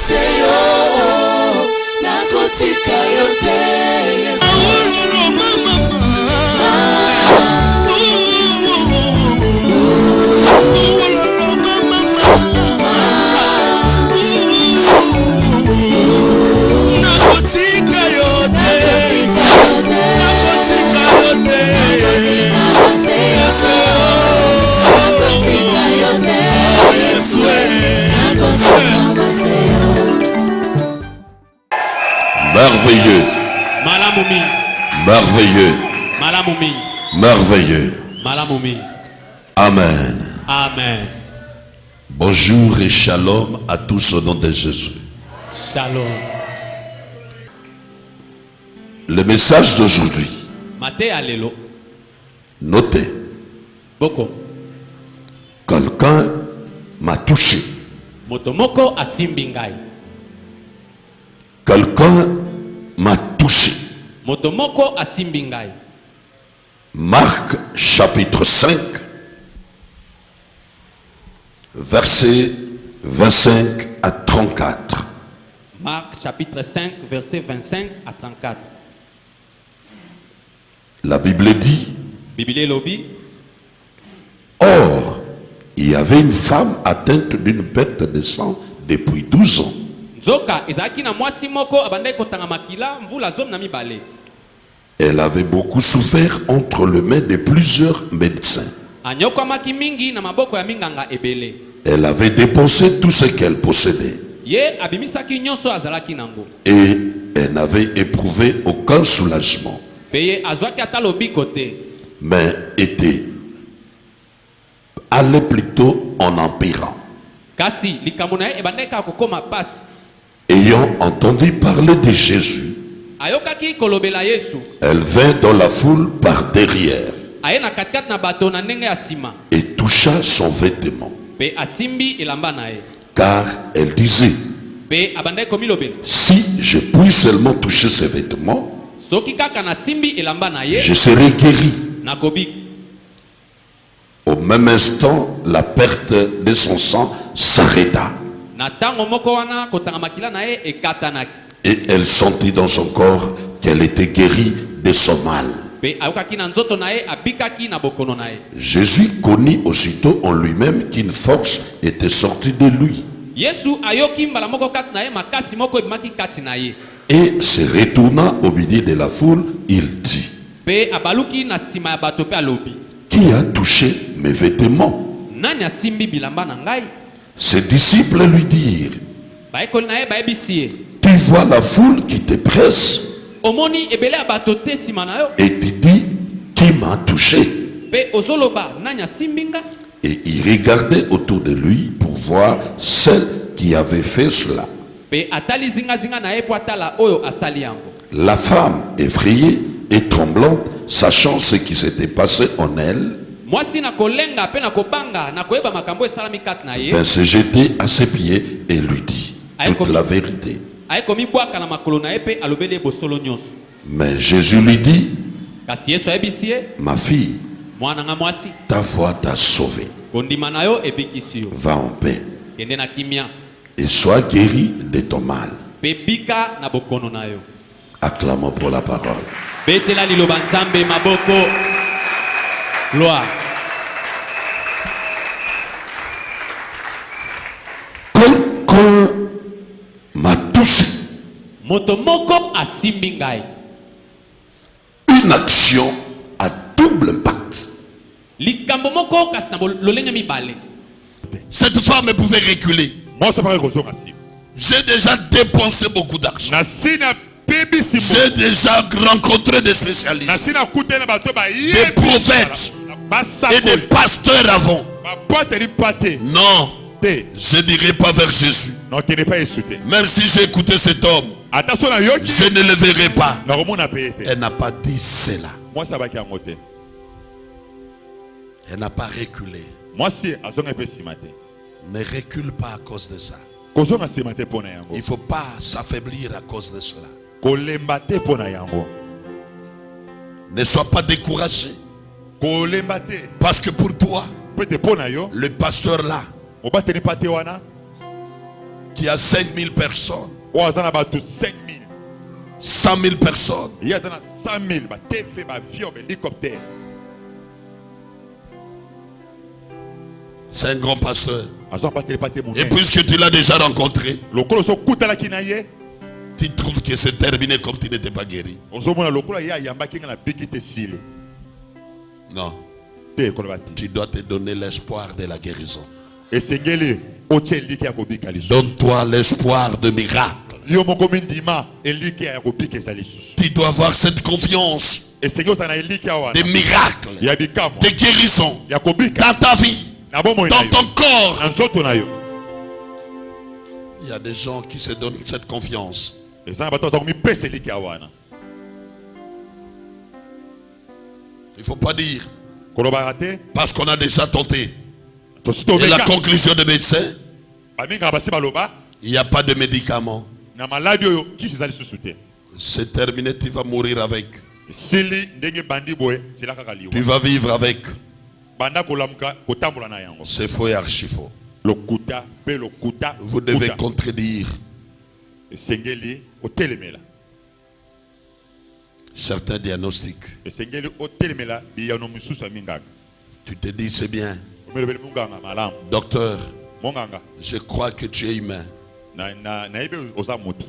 maseyo nakotika yote Yesu nakotika yote merveilleux, merveilleux, merveilleux. Amen. Amen. Bonjour et shalom à tous au nom de Jésus. Shalom. Le message d'aujourd'hui, notez, Boko. quelqu'un m'a touché. Motomoko asimbingai. Quelqu'un m'a touché. Motomoko asimbingai. Marc chapitre 5, versets 25 à 34. Marc chapitre 5, versets 25 à 34. La Bible dit, Bible lobby. or, il y avait une femme atteinte d'une perte de sang depuis 12 ans. Zoka ezaki na mwasi moko abandai kotanga makila mvula zom na mibale. Elle avait beaucoup souffert entre les mains de plusieurs médecins. Anyokwamaki mingi na maboko ya minganga ebele. Elle avait dépensé tout ce qu'elle possédait. Ye abimisaki nyonso azalaki nango. Et elle n'avait éprouvé aucun soulagement. Peye azwaki ata lobiko te. Mais était allait plutôt en empirant. Kasi likambo na ye ebandai kaka kokoma pasi. Ayant entendu parler de Jésus, Ayokaki kolobela Yesu. elle vint dans la foule par derrière Aye na katkat na bato na ndenge ya sima. et toucha son vêtement. Pe asimbi elamba na ye. Car elle disait, Pe abandai komilobela. si je puis seulement toucher ses vêtements, Soki kaka na simbi elamba na ye. je serai guéri. Nakobik. Au même instant, la perte de son sang s'arrêta. Na tango moko wana kotanga makila na ye ekatanaki. Et elle sentit dans son corps qu'elle était guérie de son mal. Pe ayokaki na nzoto na ye abikaki na bokono na ye. Jésus connut aussitôt en lui-même qu'une force était sortie de lui. Yesu ayoki mbala moko kati na ye makasi moko ebimaki kati na ye. Et se retournant au milieu de la foule, il dit, Pe abaluki na sima ya bato pe alobi. qui a touché mes vêtements? Nani asimbi bilamba na ngai? Ses disciples lui dirent, Baekoli na ye bayebisi ye. tu vois la foule qui te presse Omoni ebele ya bato te sima na yo. et tu dis, qui m'a touché? Pe ozoloba nani asimbi nga? Et il regardait autour de lui pour voir celle qui avait fait cela. Pe atali zinga na ye po atala oyo asali yango. La femme, effrayée et tremblante, sachant ce qui s'était passé en elle, Mwasi na kolenga pe na kobanga na koyeba makambo esalami kati na ye. vint se jeter à ses pieds et lui dit toute la vérité. Aye komi bwaka na makolo na ye pe alobeli bosolo nyonso. Mais Jésus lui dit, Kasi Yesu ayebisi ye, ma fille, mwana nga mwasi, ta foi t'a sauvée. kondima na yo ebikisi yo. Va en paix Kende na kimia. et sois guéri de ton mal. Pe bika na bokono na yo. Acclamons pour la parole. Betela liloba nzambe maboko. Gloire. Quelqu'un m'a touché. Moto moko asimbi ngai. Une action à double impact. Likambo moko kasi na lolenge mibale. Cette femme pouvait reculer. J'ai déjà dépensé beaucoup d'argent. J'ai déjà rencontré des spécialistes, des prophètes et des pasteurs avant. Non, je n'irai pas vers Jésus. Même si j'ai écouté cet homme, je ne le verrai pas. Elle n'a pas dit cela. Elle n'a pas reculé. Ne recule pas à cause de ça. Il ne faut pas s'affaiblir à cause de cela. Ne sois pas découragé. Parce que pour toi, le pasteur là, qui a 5000 personnes, oyo aza na bato 5000 100 000 personnes. ye aza na 100 000 batefe baavion bahélicoptère. C'est un grand pasteur. aza apateli pate Et monene puisque tu l'as déjà rencontré, lokolo sokutalaki na ye tu trouves que c'est terminé comme tu n'étais pas guéri. ozomona lokola ye ayambaki nga na biki te sile Non. te ekoloba ti Tu dois te donner l'espoir de la guérison. esengeli otie eliki ya kobika lisusu Donne-toi l'espoir de miracle. yo moko mindima eliki ya kobikisa lisusu Tu dois avoir cette confiance esengeli ozala na eliki awa des miracles, ya bikamwa des guérisons ya kobika dans ta vie, na bomoi na dans yo ton corps. na nzoto na yo. Il y a des gens qui se donnent cette confiance. eza na bato baza komipesa eliki ya wana Il ne faut pas dire, kolobaka te parce qu'on a déjà tenté. tosi Et la tomeka conclusion des médecins, bamingaka basi baloba il n'y a pas de médicaments. na maladi oyo kisi eza lisusu te C'est terminé, tu vas mourir avec. esili ndenge bandi boye zela kaka liwa Tu vas vivre avec. banda kolamuka kotambola na yango C'est faux et archi faux. lokuta mpe lokuta Vous devez lokuta. contredire esengeli otelemela certains diagnostics. esengeli otelemela biyano misusu ya minganga Tu te dis, c'est bien. omelobeli munganga malamu Docteur, monganga je crois que tu es humain nayebi oza motu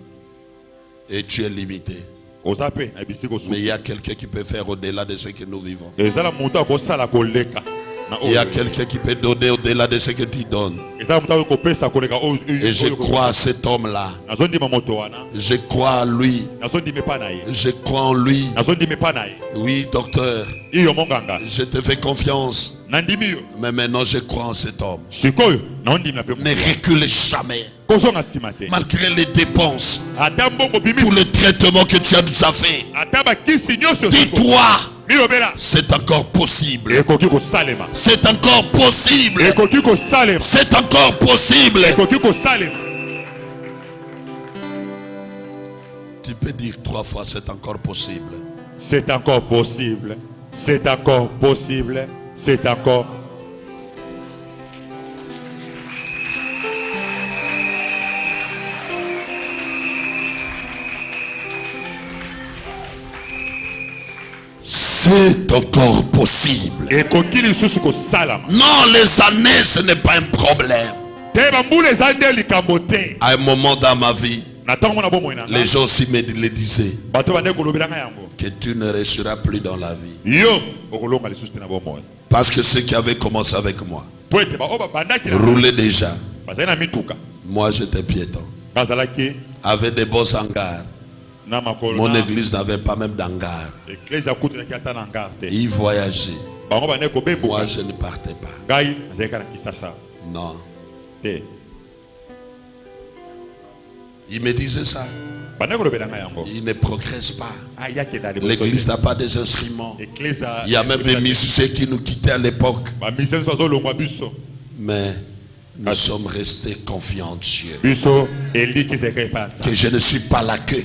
et tu es limité. oza mpe nayebisi Mais il y kosu a quelqu'un qui peut faire au-delà de ce que nous vivons. ezala motu akosala koleka na Il y a oyo quelqu'un qui peut donner au-delà de ce que tu donnes. ezala motu akoki kopesa koleka Et je crois à cet homme-là. nazondima moto wana Je crois à lui. nazondima epa na ye Je crois en lui. nazondima epa na ye Oui, docteur, iyo monganga je te fais confiance. nandimi yo Mais maintenant, je crois en cet homme. sikoyo naondimina mpe Ne recule jamais. kozonga nsima te Malgré les dépenses, ata mbongo tous bimisi les traitements que tu as déjà fait. ata bakisi nyonso Dis-toi, milobela c'est encore possible. ekoki kosalema C'est encore possible. ekoki kosalema C'est encore possible. ekoki kosalema Tu peux dire 3 fois, c'est encore possible. c'est encore possible c'est encore possible c'est encore C'est encore possible. ekoki lisusu kosalama Non, les années, ce n'est pas un problème. te bambula eza nde likambo te À un moment dans ma vie, na ntango mona bomoi na les nga gens aussi me le disaient bato bande kolobelanga yango que tu ne réussiras plus dans la vie. yo okolonga lisusu te na bomoi Parce que ceux qui avaient commencé avec moi po ete baoyo babandaki na roulaient déjà. bazali na mituka Moi, j'étais piéton. bazalaki Avait des beaux hangars. na makolo Mon na église n'avait pas même d'hangar. eklise akutunaki ata na ngar te Ils voyageaient. bango bande Moi, kobemboka je ne partais pas. ngai nazalaki na kisasa Non. te Il me disait ça. bande kolobelanga yango Il ne progresse pas. ayakela L'église n'a pas des instruments. eklise Il y a même des musiciens qui nous quittaient à l'époque. bamisien nyonso azolongwa biso Mais nous sommes restés confiants en Dieu. biso eliki ezalaka epai ya Que nzambe je ne suis pas la queue.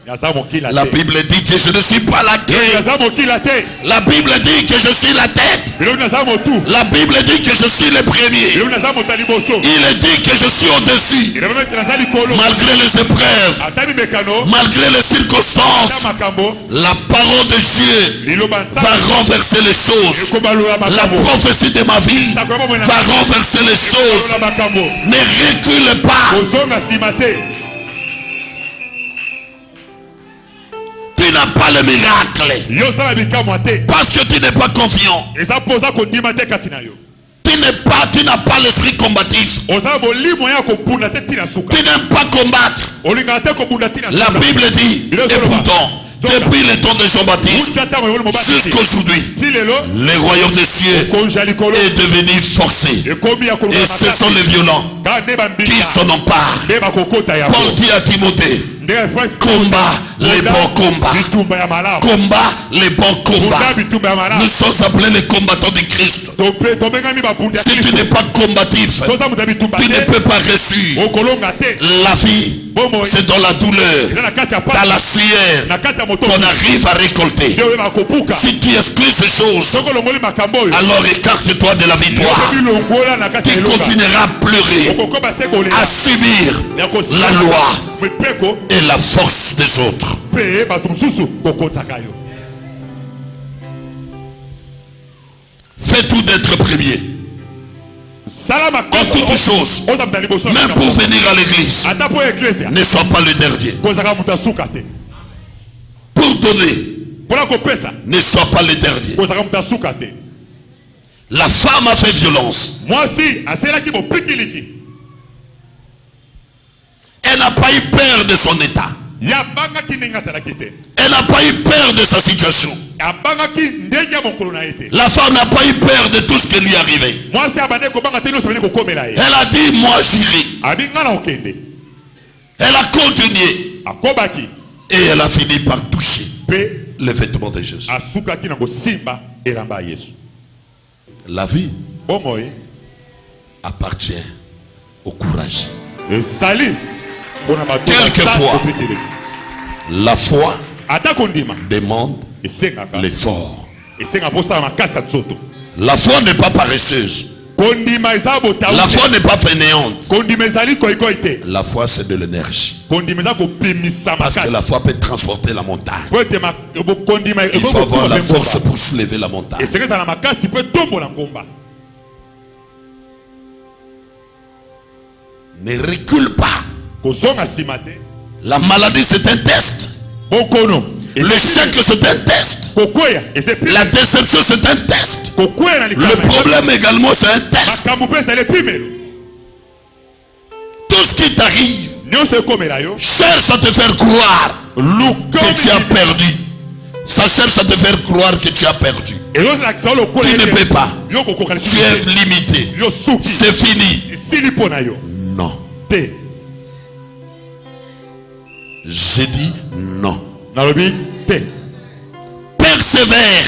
naza mokila La te Bible dit que je ne suis pas la queue. naza mokila te La Bible dit que je suis la tête. biloko naza motu La Bible dit que je suis le premier. biloko naza moto ya liboso Il dit que je suis au-dessus. eloko ete naza likolo Malgré les épreuves, ata mimekano malgré les ata circonstances, makambo la parole de Dieu liloba va nzambe renverser les choses. ekobalola La makambo prophétie de ma vie va renverser les choses. ekobalola makambo Ne recule pas. kozonga nsima te Tu n'as pas le miracle. yo osala bikamwa te Parce que tu n'es pas confiant. eza mpo oza kondima te kati na yo Tu n'as pas l'esprit combatif. oza molimo ya kobunda te ntina suka Tu n'aimes pas combattre. olingaka te kobunda ntina La suka Bible dit, et pourtant, depuis le temps de Jean-Baptiste uta ntango yoboli mobali jusqu'aujourd'hui, ti lelo le royaume des cieux konja likolo est devenu forcé. ekomi ya Et ce sont les violents ka nde qui bambika s'en emparent. nde bakokota yango Paul dit à Timothée, nde combat les bons combats. bitumba ya malamu Combat les bons combats. bunda bitumba ya malamu Nous sommes appelés les combattants de Christ. tobengami babunda Si tu n'es pas combatif, soza moto ya bitumba tu ne te peux pas réussir. okolonga te La vie C'est dans la douleur, dans la sueur, qu'on arrive à récolter. Si tu exclus ces choses, alors écarte-toi de la victoire. Tu continueras à pleurer, à subir la loi et la force des autres. Fais tout d'être premier. En toutes choses, même pour venir à l'église, ne sois pas le dernier. Pour donner, ne sois pas le dernier. La femme a fait violence. Elle n'a pas eu peur de son état. Elle n'a pas eu peur de sa situation. La femme n'a pas eu peur de tout ce qui lui arrivait. Elle a dit, moi j'irai. Elle a continué. Et elle a fini par toucher le vêtement de Jésus. La vie appartient au courage. Quelquefois, la foi demande l'effort. La foi n'est pas paresseuse. La foi n'est pas fainéante. La foi, c'est de l'énergie. Parce que la foi peut transporter la montagne. Il faut avoir la force pour soulever la montagne. Ne recule pas. La maladie, c'est un test. L'échec, c'est un test. La déception, c'est un test. Le problème également, c'est un test. Tout ce qui t'arrive cherche à te faire croire que tu as perdu. Ça cherche à te faire croire que tu as perdu. Tu ne peux pas. Tu es limité. C'est fini. Non. J'ai dit non. Persévère.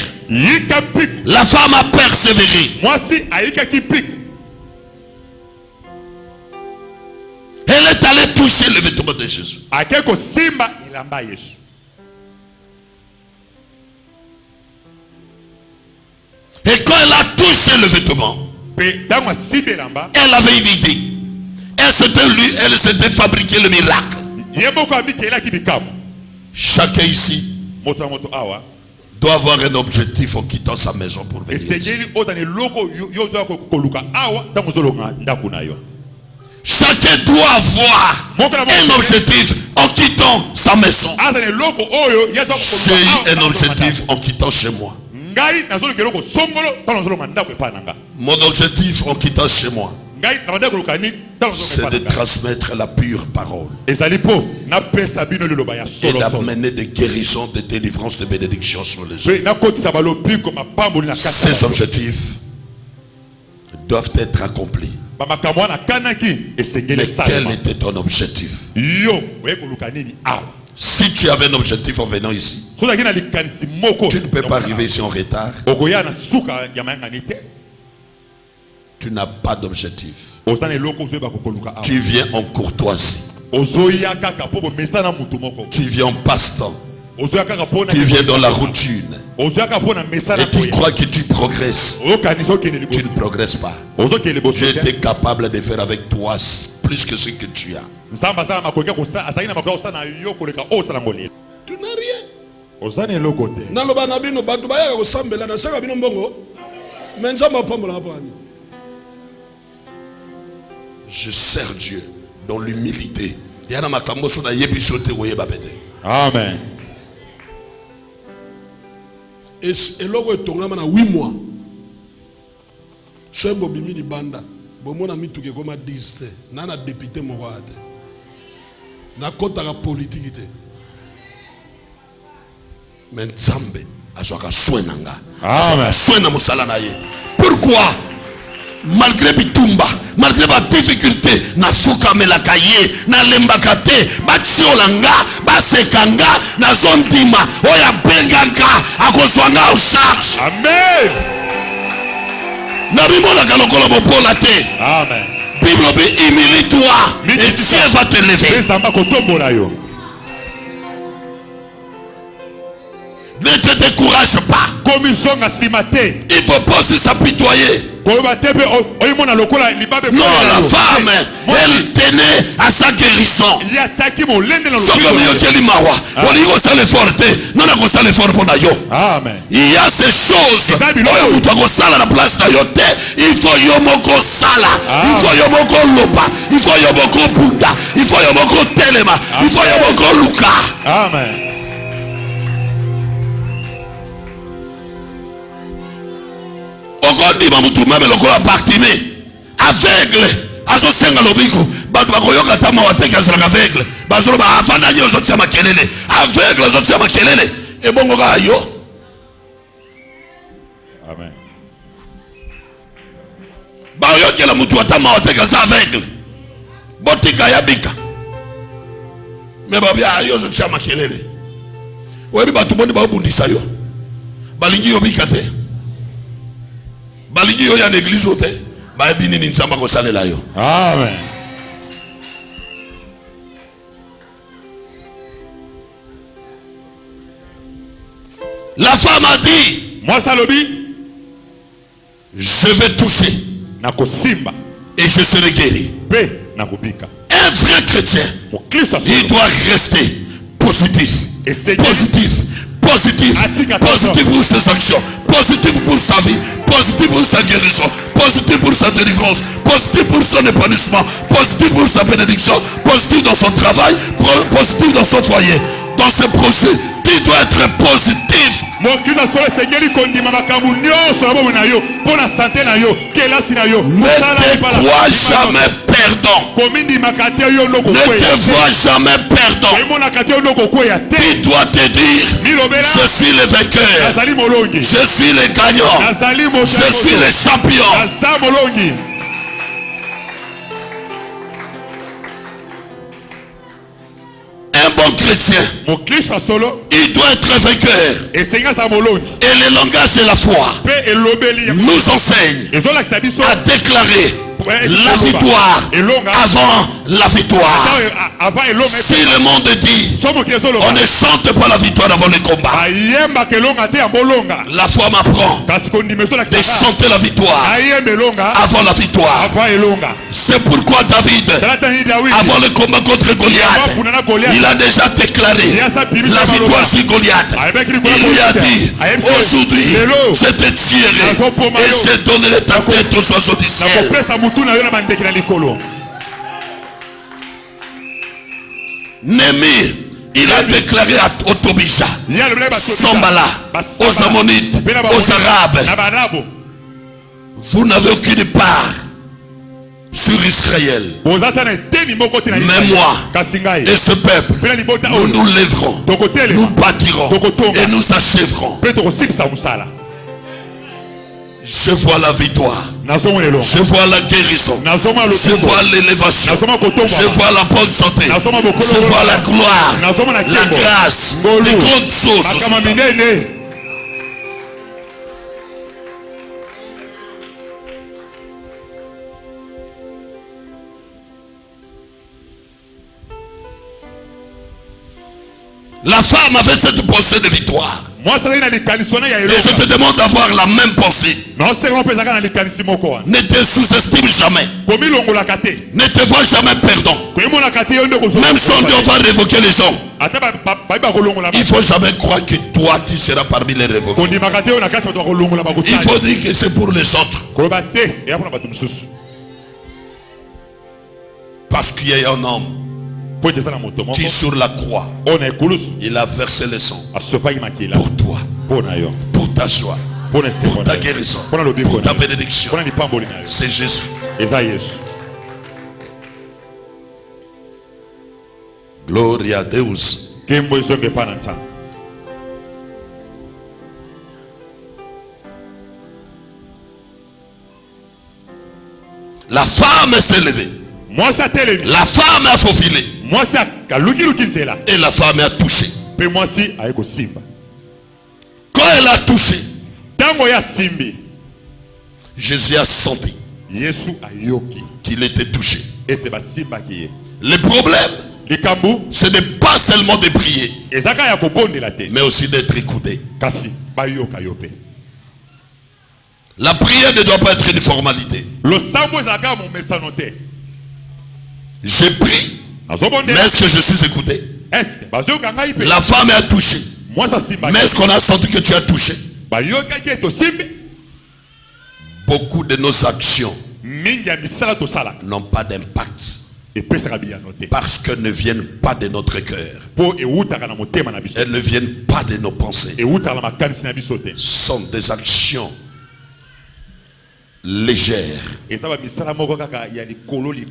La femme a persévéré. Elle est allée toucher le vêtement de Jésus. Et quand elle a touché le vêtement, elle avait une idée. Elle s'était fabriqué le miracle. Chacun ici doit avoir un objectif en quittant sa maison pour venir ici. Chacun doit avoir un objectif en quittant sa maison. J'ai eu un objectif en quittant chez moi. Mon objectif en quittant chez moi, c'est de transmettre la pure parole et d'amener des guérisons, des délivrances, des bénédictions sur les gens. Ces objectifs doivent être accomplis. Mais quel était ton objectif? Si tu avais un objectif en venant ici, tu ne peux pas arriver ici en retard. Tu n'as pas d'objectif. Tu viens en courtoisie. Tu viens en passe-temps. Tu viens dans la routine. Et tu crois que tu progresses. Tu ne progresses pas. J'ai été capable de faire avec toi plus que ce que tu as. Tu n'as rien. Je sers Dieu dans l'humilité. Amen. Et l'eau est tombée dans 8 mois. Je suis bobimi di banda. Bomona mituke koma 10. Nana député mokoate. Na kota la politique te. Mais Nzambe azwaka soin nanga. Azwaka soin na musala na ye. Pourquoi? Malgré bitumba, malgré ma difficulté, na fuka melaka ye, na lembaka te, batsiolanga, basekanga, na zondima, oya benganga, akozwanga au charge. Amen. Na bimona kalokolo bopola te. Amen. Bible dit humilie-toi et Dieu va te lever. Ne te décourage pas. Il ne faut pas se s'apitoyer. Non, la femme, elle tenait à sa guérison. Il y a ces choses. Il faut yomoko sala, il faut yomoko lopa, il faut yomoko bunda, il faut yomoko telema, il faut yomoko luka. Amen. Okondima mutu meme lokola Bartimée aveugle azosenga lobiko bato bakoyoka tama wateka azalaka aveugle bazoloba avanda nyo ozotia makelele aveugle ozotia makelele ebongo kaka yo. Amen. Bayokela mutu atama wateka aza aveugle botika yabika me babia yo ozotia makelele oyebi bato bondi baobundisa yo balingi yobika te. Balingi yo ya l'église ote ba bini ni nzamba ko salela yo. Amen. La femme a dit, moi salobi, je vais toucher nako simba et je serai guéri. Pe nako bika. Un vrai chrétien, il doit rester positif. Positif. Positif, positif pour ses actions, positif pour sa vie, positif pour sa guérison, positif pour sa délivrance, positif pour son épanouissement, positif pour sa bénédiction, positif dans son travail, positif dans son foyer, dans ses projets. Il doit être positif. Ne te crois jamais perdant. Ne te vois jamais perdant. Tu dois te dire, je suis le vainqueur, je suis le gagnant, je suis le champion. Un bon chrétien, il doit être vainqueur. Et le langage de la foi nous enseigne à déclarer la victoire avant la victoire. Si le monde dit on ne chante pas la victoire avant le combat, la foi m'apprend de chanter la victoire avant la victoire. C'est pourquoi David, avant le combat contre Goliath, il a déjà déclaré la victoire sur Goliath. Il lui a dit, aujourd'hui je te tuerai et je donnerai ta tête aux oiseaux du ciel. Némi, il a déclaré au Tobija, Sambala, aux Ammonites, aux Arabes, vous n'avez aucune part sur Israël. Mais moi et ce peuple, nous nous lèverons, nous bâtirons et nous achèverons. Je vois la victoire, je vois la guérison, je vois l'élévation, je vois la bonne santé, je vois la gloire, la grâce, les grandes choses. La femme avait cette pensée de victoire. Et je te demande d'avoir la même pensée. Ne te sous-estime jamais. Ne te vois jamais perdant. Même si on va révoquer les gens, il ne faut jamais croire que toi tu seras parmi les révoqués. Il faut dire que c'est pour les autres. Parce qu'il y a un homme qui sur la croix, il a versé le sang pour toi, pour ta joie, pour ta guérison, pour ta bénédiction. C'est Jésus. Gloria a Deus. La femme s'est levée. La femme a faufilé. Et la femme a touché. Quand elle a touché, Jésus a senti qu'il était touché. Le problème, ce n'est pas seulement de prier, mais aussi d'être écouté. La prière ne doit pas être une formalité. J'ai prié, mais est-ce que je suis écouté? La femme a touché, mais est-ce qu'on a senti que tu as touché? Beaucoup de nos actions n'ont pas d'impact parce qu'elles ne viennent pas de notre cœur. Elles ne viennent pas de nos pensées. Ce sont des actions légères,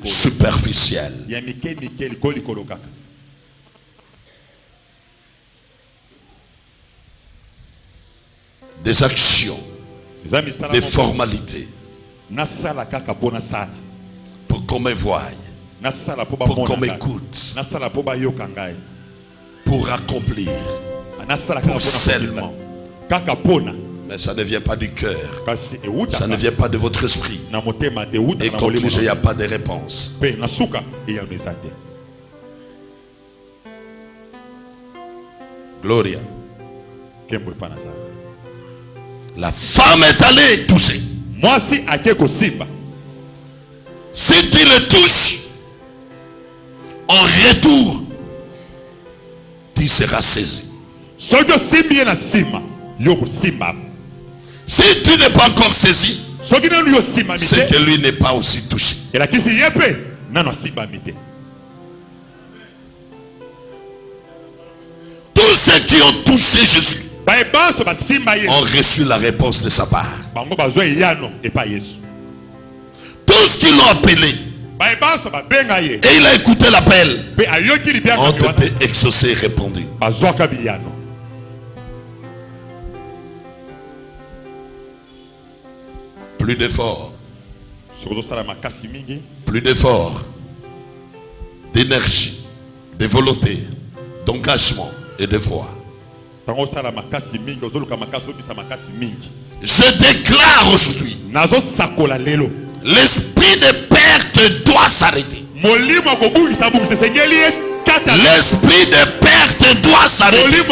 superficielles. Des actions, des formalités pour qu'on me voie, pour qu'on m'écoute, pour accomplir, pour seulement. Mais ça ne vient pas du cœur, ça ne vient pas de votre esprit. Et comme il n'y a pas de réponse. Gloria. La femme est allée toucher. Si tu le touches, en retour, tu seras saisi. Si tu n'es pas encore saisi, c'est que lui n'est pas aussi touché. Tous ceux qui ont touché Jésus ont reçu la réponse de sa part. Tous qui l'ont appelé et il a écouté l'appel ont été exaucés et répondus. Plus d'efforts, plus d'efforts, d'énergie, de volonté, d'engagement et de foi. Je déclare aujourd'hui, l'esprit de perte doit s'arrêter. L'esprit de perte doit s'arrêter.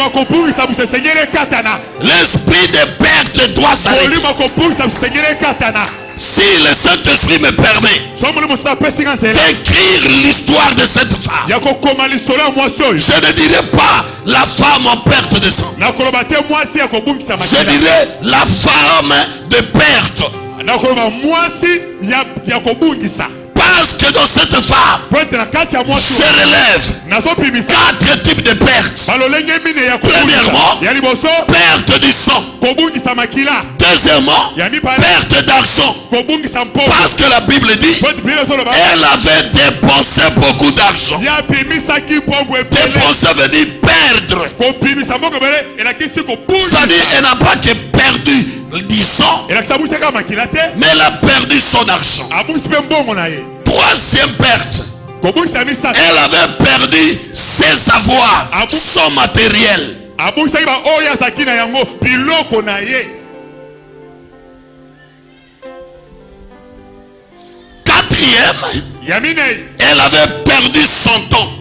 L'esprit de perte doit s'arrêter. Si le Saint-Esprit me permet d'écrire l'histoire de cette femme, je ne dirai pas la femme en perte de sang. Je dirai la femme de perte. Parce que dans cette femme, je relève 4 types de pertes. Premièrement, perte du sang. Deuxièmement, perte d'argent. Parce que la Bible dit, elle avait dépensé beaucoup d'argent. Dépenser veut dire perdre. C'est-à-dire, elle n'a pas que perdu du sang, mais elle a perdu son argent. Troisième perte, elle avait perdu ses avoirs, son matériel. Quatrième, elle avait perdu son temps.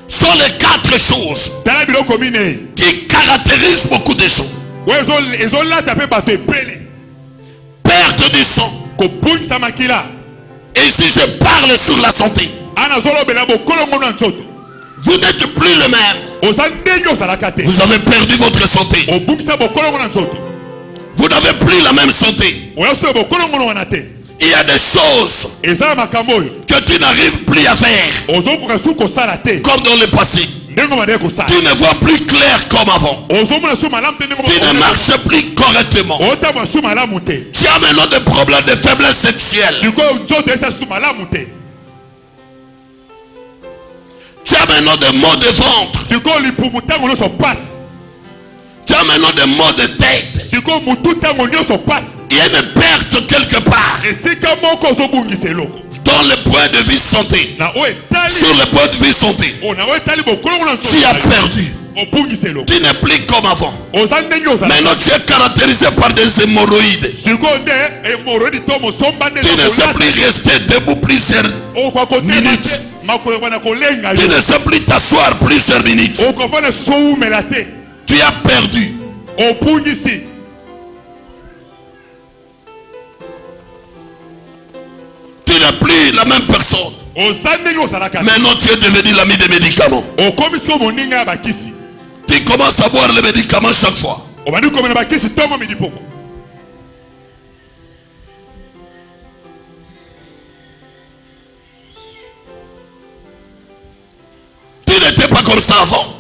Sont les 4 choses qui caractérisent beaucoup de gens. Perte du sang. Et si je parle sur la santé, vous n'êtes plus le même. Vous avez perdu votre santé. Vous n'avez plus la même santé. Il y a des choses que tu n'arrives plus à faire comme dans le passé. Tu ne vois plus clair comme avant. Tu ne marches plus correctement. Tu as maintenant des problèmes de faiblesse sexuelle. Tu as maintenant des maux de ventre. Tu as maintenant des maux de tête. Il y a une perte quelque part. dans le point de vue santé, sur le point de vue santé, tu as perdu. Tu n'es plus comme avant. Maintenant tu es caractérisé par des hémorroïdes. Tu ne sais plus rester debout plusieurs minutes. Tu ne sais plus t'asseoir plusieurs minutes. Tu as perdu. Tu n'es plus la même personne. Maintenant tu es devenu l'ami des médicaments. Tu commences à boire les médicaments chaque fois. Tu n'étais pas comme ça avant.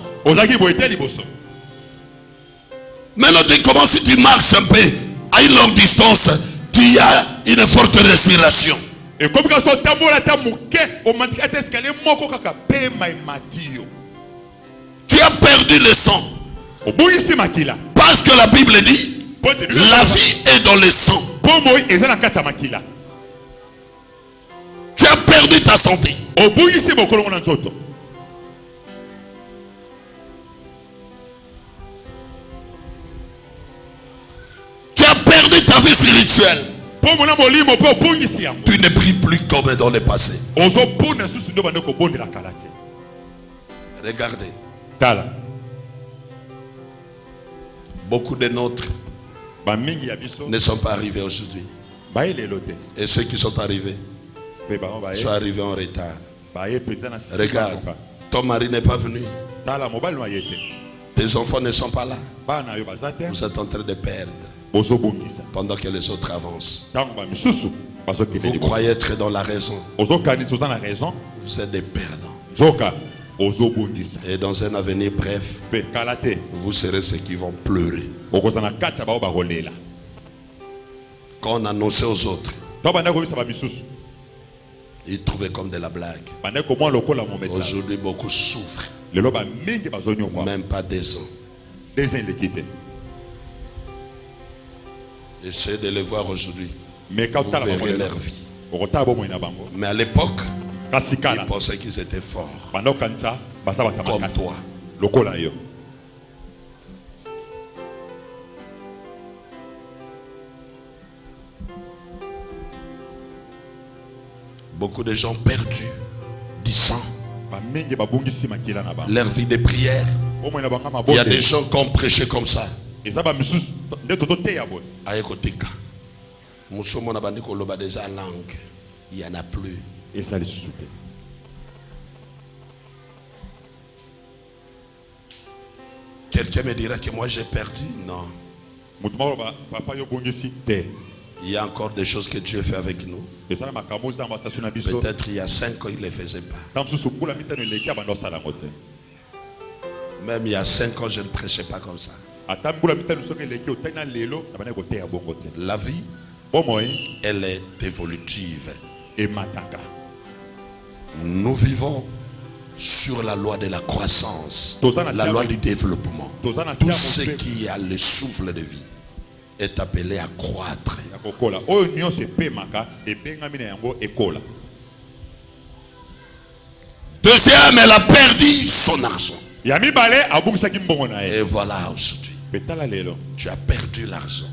Maintenant tu commences, si tu marches un peu à une longue distance, tu as une forte respiration. Tu as perdu le sang. Parce que la Bible dit, la vie est dans le sang. Tu as perdu ta santé. Tu as perdu ta vie spirituelle. Tu ne pries plus comme dans le passé. Regardez. Beaucoup de nôtres ne sont pas arrivés aujourd'hui. Et ceux qui sont arrivés sont arrivés en retard. Regarde, ton mari n'est pas venu. Tes enfants ne sont pas là. Vous êtes en train de perdre pendant que les autres avancent. Vous croyez être dans la raison. Vous êtes des perdants. Et dans un avenir bref, vous serez ceux qui vont pleurer. Quand on annonçait aux autres, ils trouvaient comme de la blague. Aujourd'hui, beaucoup souffrent. Même pas 2 ans. Essayez de les voir aujourd'hui. Vous verrez leur vie. Mais à l'époque, ils pensaient qu'ils étaient forts. Comme toi. Beaucoup de gens perdus du sang. Leur vie de prière. Il y a des gens qui ont prêché comme ça. Ayekoteka. Musomo na bandiko loba déjà langue. Il n'y en a plus. Et ça les souffle. Quelqu'un me dira que moi j'ai perdu. Non. Il y a encore des choses que Dieu fait avec nous. Peut-être il y a 5 ans il ne les faisait pas. Même il y a 5 ans je ne prêchais pas comme ça. La vie, elle est évolutive. Nous vivons sur la loi de la croissance, la loi du développement. Tout ce qui a le souffle de vie est appelé à croître. Deuxième, elle a perdu son argent. Et voilà aujourd'hui, tu as perdu l'argent.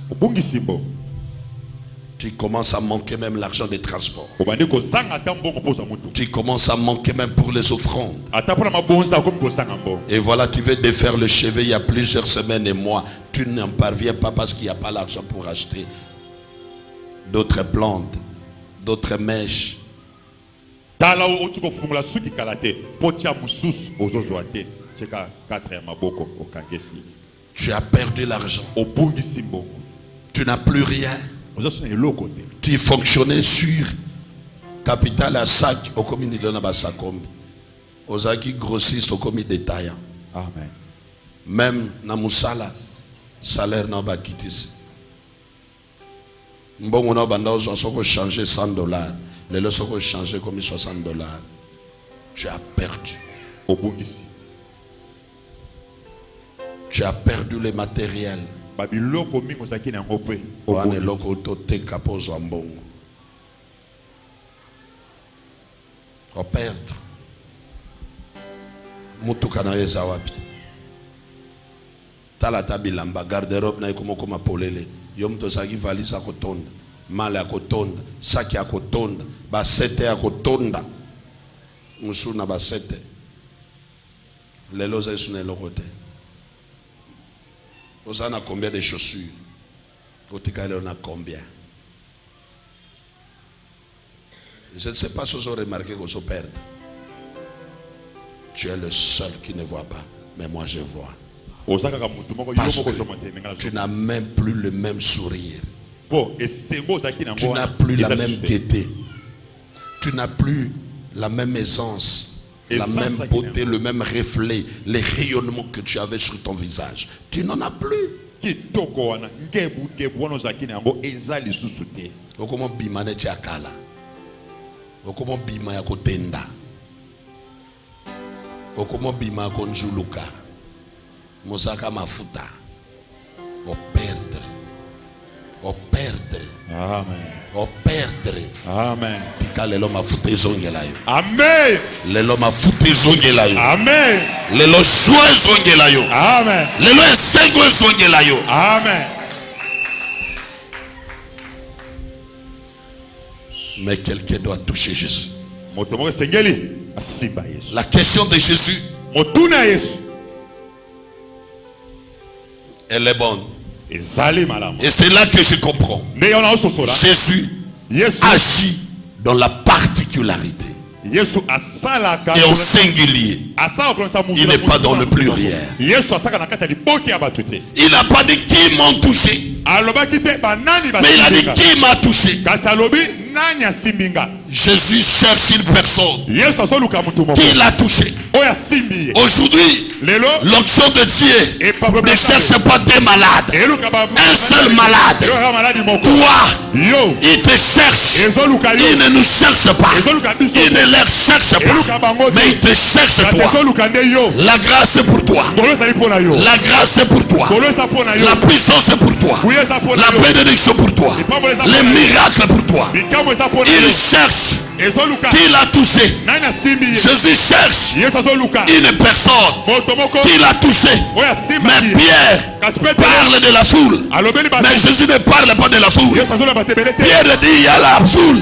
Tu commences à manquer même l'argent des transports. Tu commences à manquer même pour les offrandes. Et voilà, tu veux défaire le chevet il y a plusieurs semaines et mois. Tu n'en parviens pas parce qu'il n'y a pas l'argent pour acheter d'autres plantes, d'autres mèches. Tu as perdu l'argent. Tu n'as plus rien. Tu fonctionnais sur capital à sac au comité de Nabasakom. Aux acquis grossistes au comité détaillant. Amen. Même Namusala, salaire n'a pas quitté. Bon, on a changé $100. Les leçons ont changé comme $60. Tu as perdu. Tu as perdu le matériel. On perdre. Mutuka na yeza wapi. Tala tabilamba garde-robe na ikomo koma polele. Yo mto saki valise akotonda, male akotonda, saki akotonda, basete akotonda. Musuna basete. Lelo za isune lokote. On a combien de chaussures? On a combien? Je ne sais pas si vous avez remarqué qu'on se perd. Tu es le seul qui ne voit pas, mais moi je vois. Parce que tu n'as même plus le même sourire. Tu n'as plus la même gaieté. Tu n'as plus la même aisance, la même beauté, le même reflet, les rayonnements que tu avais sur ton visage. Tu n'en as plus. Comment bimane tiakala? Comment bima ya kotenda? Comment bima ya konjuluka? Mosaka mafuta. O perdre. O perdre. Amen. O perdre. Amen. Tika lelo mafuta ezongela yo. Amen. Lelo mafuta ezongela yo. Amen. Lelo joie ezongela yo. Amen. Lelo esengo ezongela yo. Amen. Mais quelqu'un doit toucher Jésus. La La question de Jésus, elle est bonne. Et c'est là que je comprends. Jésus agit dans la particularité et au singulier. Il n'est pas dans le pluriel. Il n'a pas dit qui m'ont touché, mais il a dit qui m'a touché. Jésus cherche une personne qui l'a touché. Aujourd'hui, l'onction de Dieu ne cherche pas des malades. Un seul malade. Toi, il te cherche. Il ne nous cherche pas. Il ne les cherche pas. Mais il te cherche toi. La grâce est pour toi. La grâce est pour toi. La puissance est pour toi. La bénédiction pour toi. Les miracles pour toi. Il cherche. Qui l'a touché? Jésus cherche une personne qui l'a touché. Mais Pierre parle de la foule. Mais Jésus ne parle pas de la foule. Pierre dit il y a la foule.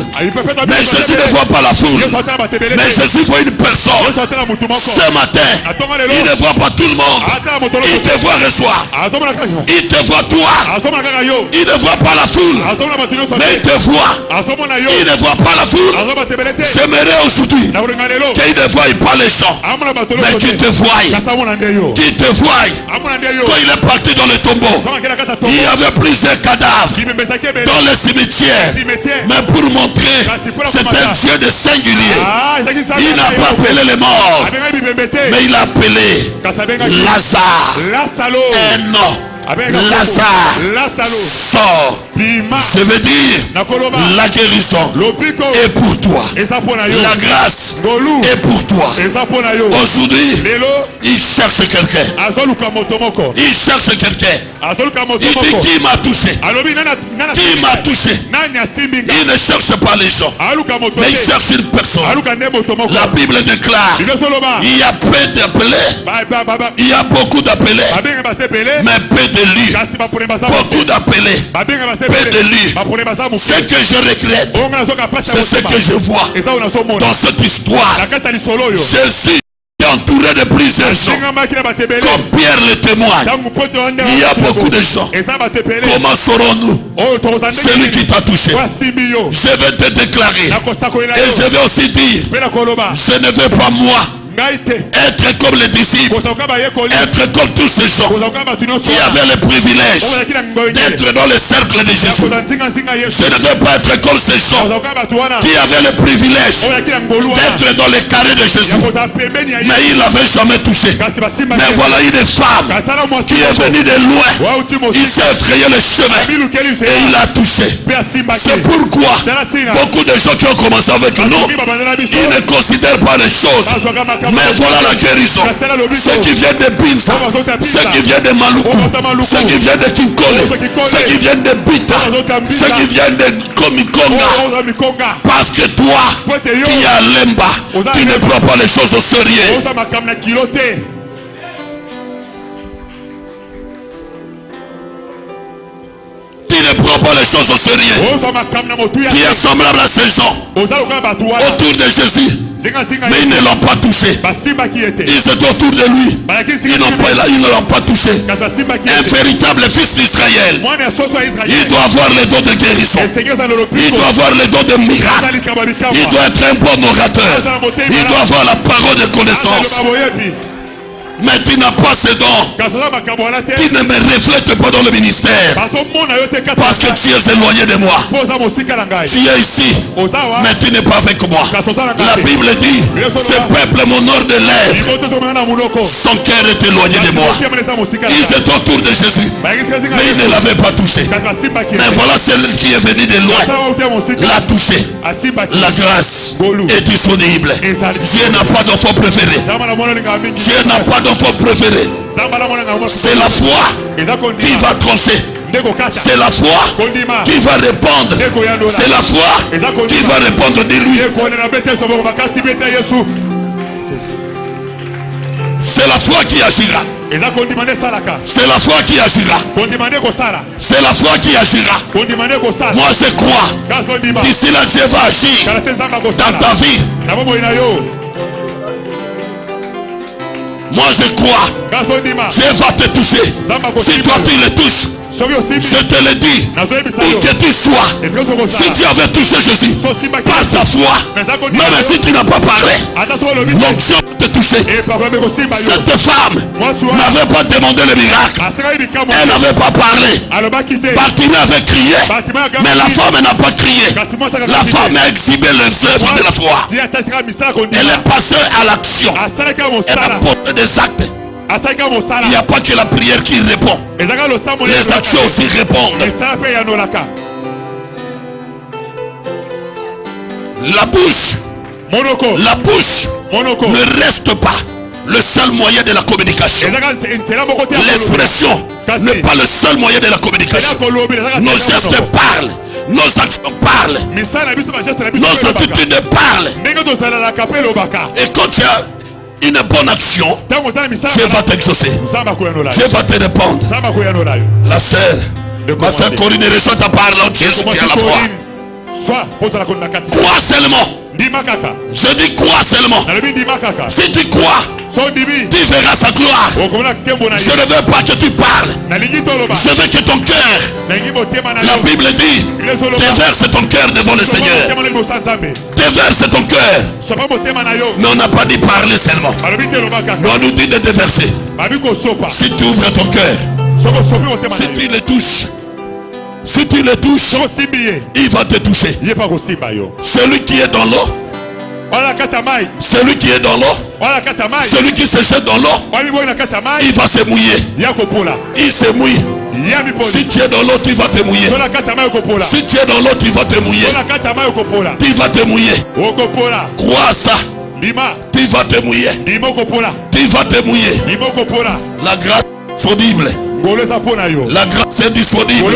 Mais Jésus ne voit pas la foule. Mais Jésus voit une personne. Ce matin, il ne voit pas tout le monde. Il te voit recevoir. Il te voit toi. Il ne voit pas la foule. Mais il te voit. Il ne voit pas la foule. J'aimerais aujourd'hui qu'il ne voie pas les gens, mais qu'il te voie. Qu'il te voie. Quand il est parti dans le tombeau, il y avait plusieurs cadavres dans les cimetières. Mais pour montrer, c'est un Dieu de singulier. Il n'a pas appelé les morts, mais il a appelé Lazare. Un nom. Lazare sort. Je veux dire, la guérison est pour toi. La grâce est pour toi. Aujourd'hui, il cherche quelqu'un. Il cherche quelqu'un. Il dit qui m'a touché. Qui m'a touché. Il ne cherche pas les gens, mais il cherche une personne. La Bible déclare, il y a peu d'appelés, il y a beaucoup d'appelés, mais peu d'élus. Beaucoup d'appelés, peu d'élus. Ce que je regrette, c'est ce que je vois dans cette histoire. Jésus est entouré de plusieurs gens. Comme Pierre le témoigne, il y a beaucoup de gens. Comment saurons-nous celui qui t'a touché? Je vais te déclarer et je vais aussi dire, je ne veux pas moi être comme les disciples, être comme tous ces gens qui avaient le privilège d'être dans le cercle de Jésus. Je ne veux pas être comme ces gens qui avaient le privilège d'être dans les carrés de Jésus, mais il n'avait jamais touché. Mais voilà une femme qui est venue de loin, il s'est effrayé le chemin et il a touché. C'est pourquoi beaucoup de gens qui ont commencé avec nous, ils ne considèrent pas les choses Mais voilà la guérison. Ceux qui viennent de Binza, ceux qui viennent de Maluku, ceux qui viennent de Kinkole, ceux qui viennent de Bita, ceux qui viennent de Komikonga. Parce que toi, qui as Lemba, tu ne prends pas les choses au sérieux. Tu ne prends pas les choses au sérieux. Tu es semblable à ces gens autour de Jésus. Mais ils ne l'ont pas touché. Ils étaient autour de lui. Ils ne l'ont pas touché. Un véritable fils d'Israël, il doit avoir les dons de guérison. Il doit avoir les dons de miracle. Il doit être un bon orateur. Il doit avoir la parole de connaissance. Mais tu n'as pas ce don. Tu ne me reflètes pas dans le ministère. Parce que tu es éloigné de moi. Tu es ici, mais tu n'es pas avec moi. La Bible dit, ce peuple m'honore de lèvres. Son cœur est éloigné de moi. Ils étaient autour de Jésus, mais ils ne l'avaient pas touché. Mais voilà celui qui est venu de loin, l'a touché. La grâce est disponible. Dieu n'a pas d'enfant préféré. Dieu n'a pas d'enfant préféré. C'est la foi qui va trancher. C'est la foi qui va répondre. C'est la foi qui va répondre de lui. C'est la foi qui agira. C'est la foi qui agira. C'est la foi qui agira. Moi je crois. D'ici là Dieu va agir dans ta vie. Moi je crois. Dieu va te toucher. Si toi tu le touches, je te le dis, où que tu sois, si tu avais touché Jésus par ta foi, même si tu n'as pas parlé, l'onction va te toucher. Cette femme n'avait pas demandé le miracle, elle n'avait pas parlé. Bartimée avait crié, mais la femme n'a pas crié. La femme a exhibé les œuvres de la foi. Elle est passée à l'action. Elle a posé des actes. Il n'y a pas que la prière qui répond. Les actions aussi répondent. La bouche ne reste pas le seul moyen de la communication. L'expression n'est pas le seul moyen de la communication. Nos gestes parlent. Nos actions parlent. Nos attitudes parlent. Et quand tu as une bonne action, Dieu va t'exaucer. Dieu va te répondre. La sœur, ma sœur Corinne, reçoit ta parole. Dieu qui a la foi. Crois seulement. Je dis crois seulement. Si tu crois, tu verras sa gloire. Je ne veux pas que tu parles. Je veux que ton cœur, la Bible dit, déverse ton cœur devant le Seigneur. Déverse ton cœur. Mais on n'a pas dit parler seulement. Mais on nous dit de déverser. Si tu ouvres ton cœur, si tu le touches, si tu le touches, il va te toucher. Celui qui est dans l'eau, celui qui est dans l'eau, celui qui se jette dans l'eau, il va se mouiller. Il se mouille. Si tu es dans l'eau, tu vas te mouiller. Si tu es dans l'eau, tu vas te mouiller. Tu vas te mouiller. Crois ça. Tu vas te mouiller. Tu vas te mouiller. La grâce est disponible.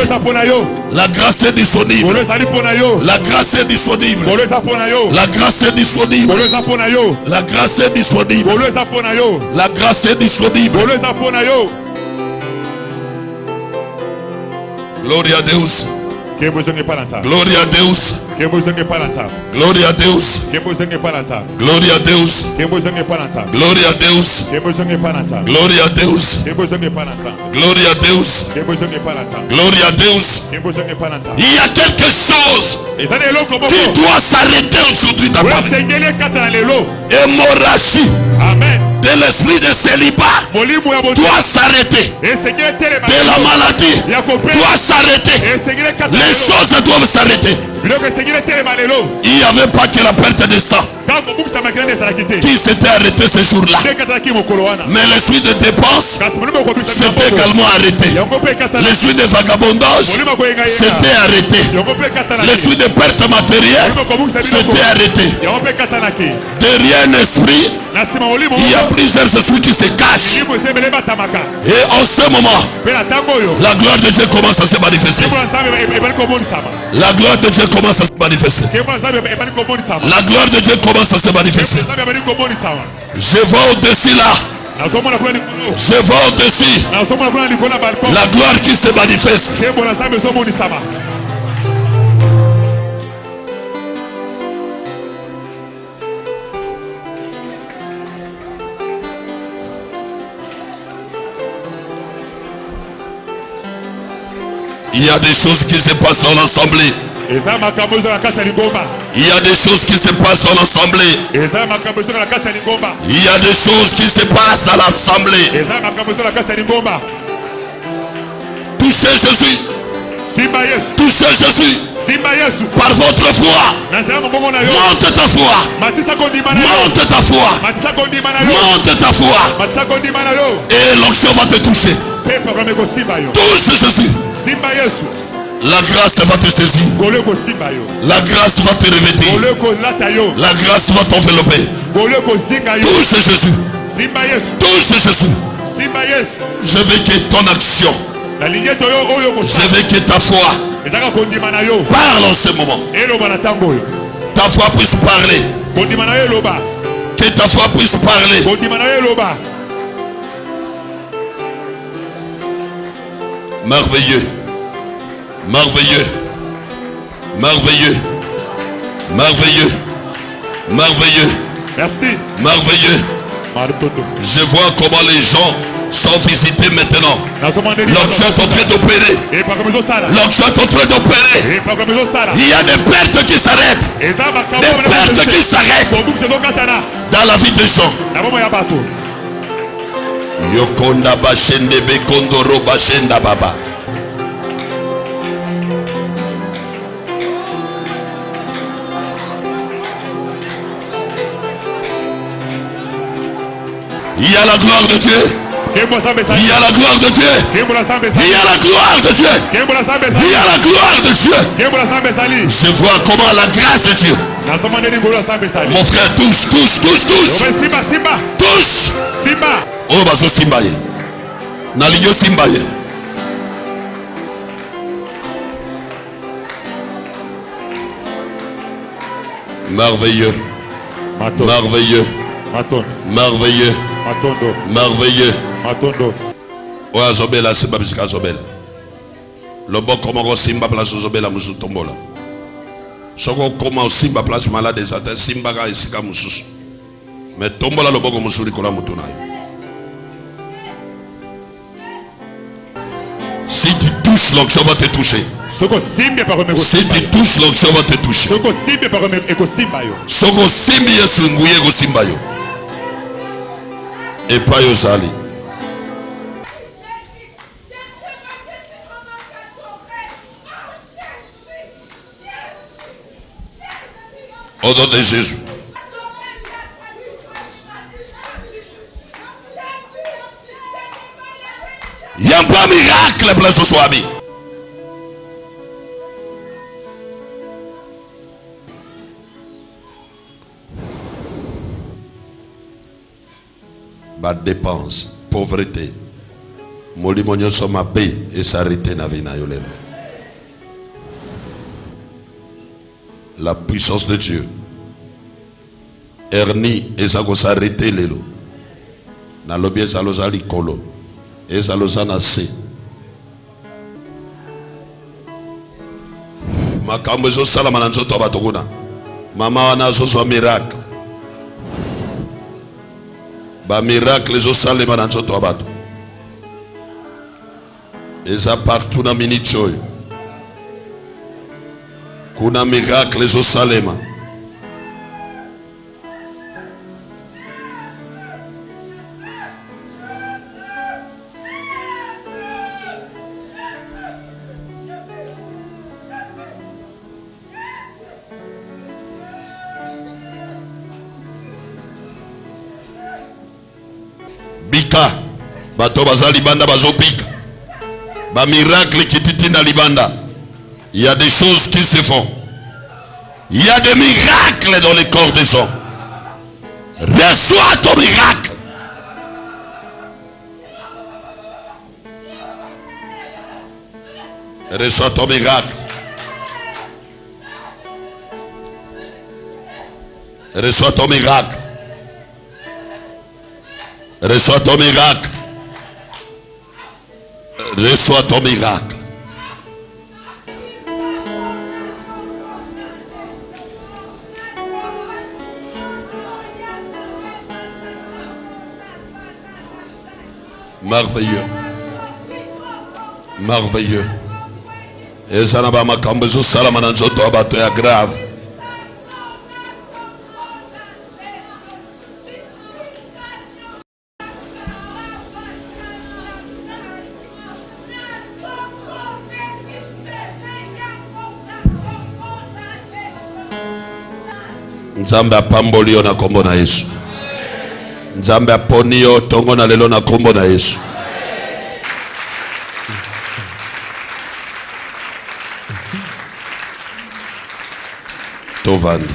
La grâce est disponible. La grâce est disponible. La grâce est disponible. La grâce est disponible. La grâce est disponible. La grâce est disponible. Gloria a Deus. Gloria a Deus. Gloria a Deus. Gloria a Deus. Gloria a Deus. Gloria a Deus. Gloria a Deus. Gloria a Deus. Il y a quelque chose qui doit s'arrêter aujourd'hui dans ta vie. Hémorragie. Amen. de l'esprit de célibat doit s'arrêter. De la maladie doit s'arrêter. Les choses doivent s'arrêter. Il n'y avait pas que la perte de sang qui s'était arrêté ce jour-là. Mais l'esprit de dépense s'était également arrêté. L'esprit de vagabondage s'était arrêté. L'esprit de perte matérielle s'était arrêté. Derrière un esprit, il y a plusieurs esprits qui se cachent. Et en ce moment, la gloire de Dieu commence à se manifester. La gloire de Dieu commence à se manifester. La gloire de Dieu commence à se manifester. Je vois au-dessus là. Je vois au-dessus la gloire qui se manifeste. Il y a des choses qui se passent dans l'assemblée. Il y a des choses qui se passent dans l'assemblée. Il y a des choses qui se passent dans l'assemblée. Touchez Jésus. Touchez Jésus. Par votre foi. Monte ta foi. Monte ta foi. Monte ta foi. Et l'onction va te toucher. Touche Jésus. La grâce va te saisir. La grâce va te revêtir. La grâce va t'envelopper. Touche Jésus. Touche Jésus. Je veux que ton action, je veux que ta foi parle en ce moment. Ta foi puisse parler. Que ta foi puisse parler. Merveilleux. Merveilleux. Merveilleux. Merveilleux. Merveilleux. Merci. Merveilleux. Je vois comment les gens sont visités maintenant. L'onction est en train d'opérer. L'onction est en train d'opérer. Il y a des pertes qui s'arrêtent. Des pertes qui s'arrêtent dans la vie des gens. Yokonda bashende bekondoro bashenda baba. Il y a la gloire de Dieu. Il y a la gloire de Dieu. Il y a la gloire de Dieu. Il y a la gloire de Dieu. Je vois comment la grâce de Dieu. Mon frère, touche. Touche. Oh, bazo simbaye. Naligyo simbaye. Merveilleux. Merveilleux. Merveilleux. Merveilleux. Oh, azobela simba bisika azobela. Lobo komoko simba place azobela musu tombola. Soko koma simba place malade zata simba ga isika mususu. Mais tombola loboko musuri kola mutuna. Si tu touches, l'onction va te toucher. Si tu touches, l'onction va te toucher. Soko simbi yesunguye go simbayo. Et pas Yosali. Au nom de Jésus. Il n'y a pas de miracle pour ce soir. Bas dépense, pauvreté. Molimonyo soma paix et s'arrêter na vie na yolelo. La puissance de Dieu. Erni et ça s'arrêter lelo. Na lobie saloza likolo. Et saloza na se. Makambo zo sala mananzo to batokuna. Mama wana zo so miracle. Ba miracle zo salema na nzoto abato. Eza partout na minichoy. Kuna miracle zo salema. sika bato baza libanda bazopika ba miracle qui titina libanda. Il y a des choses qui se font. Il y a des miracles dans les corps des hommes. Reçois ton miracle. Reçois ton miracle. Reçois ton miracle. Reçois ton miracle. Reçois ton miracle. Merveilleux. Merveilleux. Et ça n'a pas ma cambezo salamana nzoto abato ya grave. Nzambe apamboli yo na kombo na Yesu. Nzambe aponi yo tongo na lelo na kombo na Yesu. Tovandi.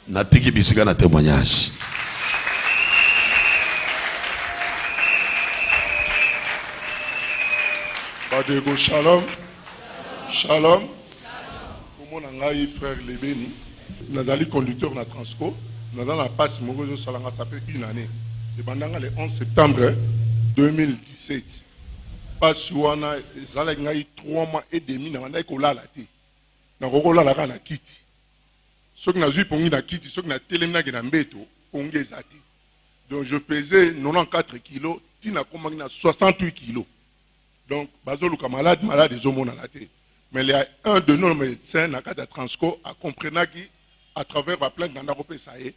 Natiki bisika na témoignage. Badego shalom. Shalom. Comment on a eu frère Lebeni. Nous allons conducteur na Transco. Nous allons la passe Mogozo Salanga, ça fait une année. Et pendant le 11 septembre 2017, passe wana ezala ngai 3 mois et demi na mandai ko lala te. Na ko lala kana kiti. Soki na zui pongi na kiti, soki na telemna ke na mbeto, pongi ezati. Donc je pesais 94 kilos, tina komaki na 68 kilos. Donc, bazoluka malade, ils ont la tête. Mais il y a un de nos médecins, Nakata Transco, a compris à travers la plainte d'Andaropé, ça y est.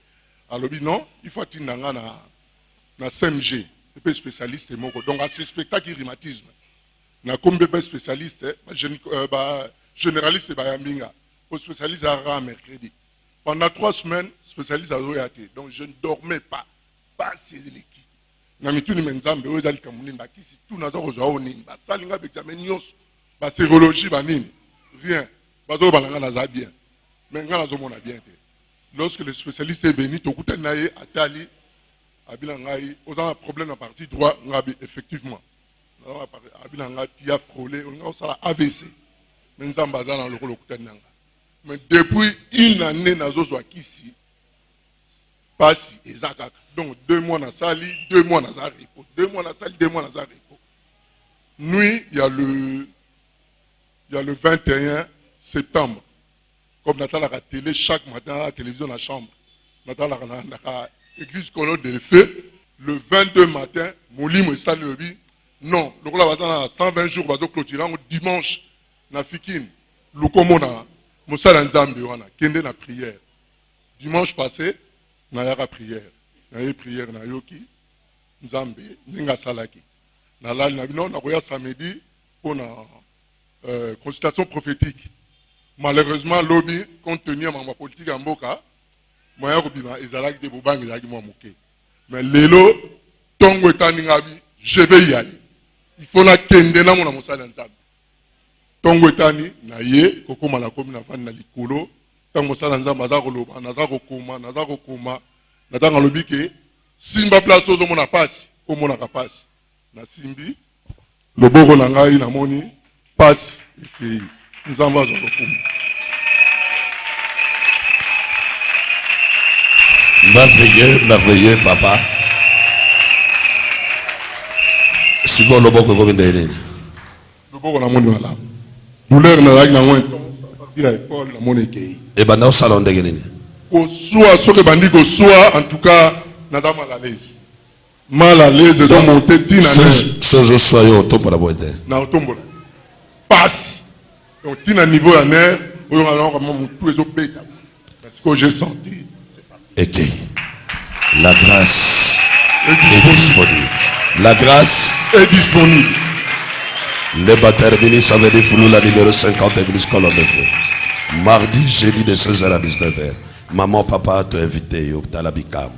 Alors, non, il faut qu'il y ait un 5G, un spécialiste. Donc, à ce spectacle, rhumatisme. Il y a combien de spécialistes, généralistes, pour spécialistes à mercredi. Pendant 3 semaines, spécialistes à Zoyate. Donc, je ne dormais pas. Pas si l'équipe. Na mituni menzambe ozali kamuni bakisi tout nazo kozwa nini basalinga examen nyos ba sérologie ba nini rien bazo balanga na za bien mais ngala zo mona bien te. Lorsque le spécialiste est venu tokuta naye atali abila ngai oza un problème en partie droit ngabi effectivement abila ngai tia frôlé on sala AVC mais nzamba za na lokolo kutananga mais depuis une année nazo zwa kisi passe ezaka. Donc 2 mois na sali, 2 mois na repos. 2 mois na sali, 2 mois na repos. Nuit, il y a le 21 septembre. Comme Nathalie a télé chaque matin à la télévision dans la chambre. Nathalie a église qu'on a de feu. Le 22 matin, Mouli me salue. Non, le rôle a 120 jours, bazo clôturer dimanche na fikine. Lukomona, Moussa Nzambe wana, kende na prière. Dimanche passé, na yaka prière. Na yé prière na yoki Nzambe ninga salaki na lali na bino na koya samedi pour na consultation prophétique. Malheureusement lobby compte tenu à ma politique en mboka moya ko bima ezalaki de bobangi ezalaki mo moké mais lelo tongo etani ngabi je vais y aller. Il faut na kende na mona mosala Nzambe tongo etani na ye kokoma la komi na fani na likolo tango mosala Nzambe azako loba nazako koma natanga lobike simba place ozo mona passe o mona ka passe na simbi loboko na ngai na moni passe et nzamba zo kokuma merveilleux papa siko loboko ko bindene loboko na moni wala douleur na ngai na moi dire épaule na moni ke e banda o salon de nini soit ce que bandi ko soit en tout cas nada mal à l'aise de monter tina chose soit yo tombola boete na tombola passe donc tina niveau à nerf on a vraiment tout les autres bêta parce que j'ai senti et que la grâce est disponible. La grâce est disponible. Le Batermini, ça veut dire Fouloula numéro 50, église colonne de feu. Mardi, jeudi de 16h à 19h. Maman, papa t'a invité au Talabikam.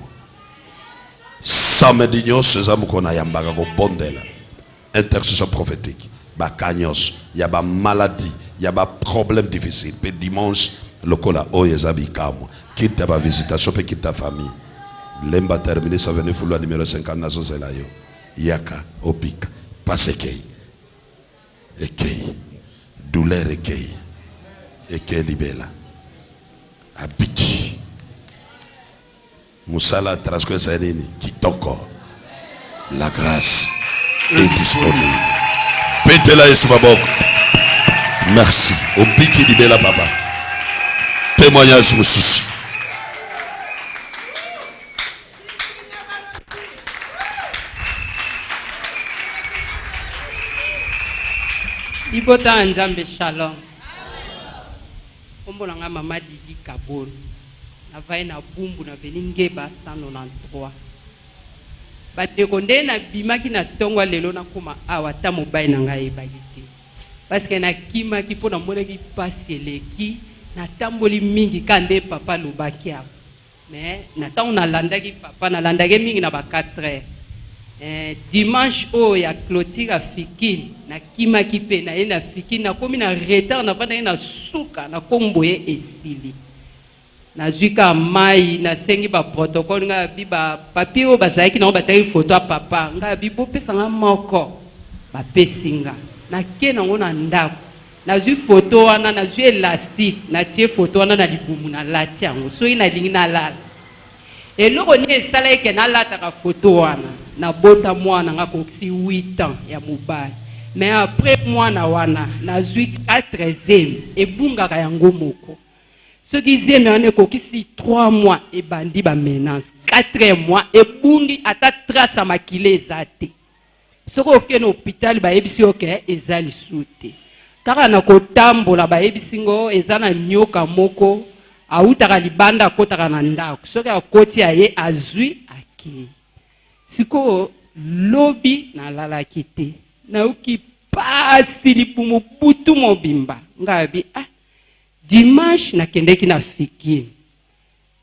Samedi, nous avons un bondel. Intercession prophétique. Bakanyos. Il y a des maladies. Il y a des problèmes difficiles. Puis dimanche, le cola, oh, Yazabikam. Quitte ta visitation, puis quitte ta famille. Lemba terminé, ça venait Fouloula numéro 50, Nazo Zelayo. Yaka, Opik, Pasekei. Ekei. Douleur Ekei. Ekei Libela. Abiki. Moussala transgresse nini. Kitoko. La grâce est disponible. Pétela et Soubabok. Merci. Obiki Libela papa. Témoignage Moussous. Ibota Nzambe Shalom. Kombo nanga mama Didi Kabolo. Na vai na bumbu na beninge ba 193. Bateko nde na bimaki na tongwa lelo na kuma awa ta mobai na ngai bayite. Parce que na kima ki pona moneki pasi eleki na tamboli mingi kande papa lobaki awa. Mais na tango na landaki papa na landaki mingi na ba 4 heures. Dimanche o ya clôture fikini na kima kipe na ena fikini na komi na retard na bana ena suka na komboye esili na zuika mai na sengi ba protocole nga bi ba papier o bazaki na ba tsaki photo a papa nga bi bo pesa nga moko ba pesinga na ke na ngona ndako na zu photo wana na zu elastique na tie photo wana na libumu na lati yango so ina lingi na lala eloko ni esala eke na lata ka photo wana na bota mwana nga koksi 8 ans ya mobali mais après mwana wana na zui 4e ebungaka yango moko ce qui zeme ane kokisi 3 mois e bandi ba menace 4 mois ebungi ata trace makile ezate soko okene hôpital ba ebisi oke ezali sute kaka na kotambola ba ebisi ngo ezana nyoka moko autaka libanda kotaka na ndako soki akoti aye azui ake siko lobi na lalaki te na uki pasi lipumu butu mobimba ngabi dimanche na kendeki na fikini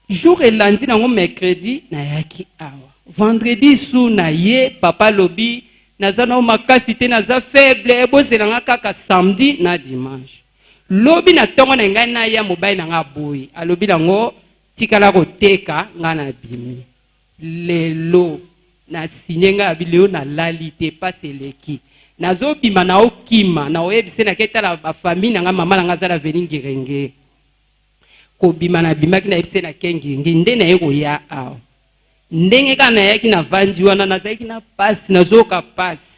jour elandi nango mercredi na yaki awa vendredi su na ye papa lobi naza na makasi te naza faible bozelanga kaka samedi na dimanche lobi na tongo na ngai na ya mobile na nga boy alobi nango tikala koteka nga na bimi lelo na sinyenga bileo na lalite paseleki nazo bima na okima na oyebise na ketala ba famille na nga mama na nga za na veningirenge ko bima na bimaki na ebise na kengingi nde na yeko ya aw ndenge kana yaki na vandi wana na zaki na passe nazo ka passe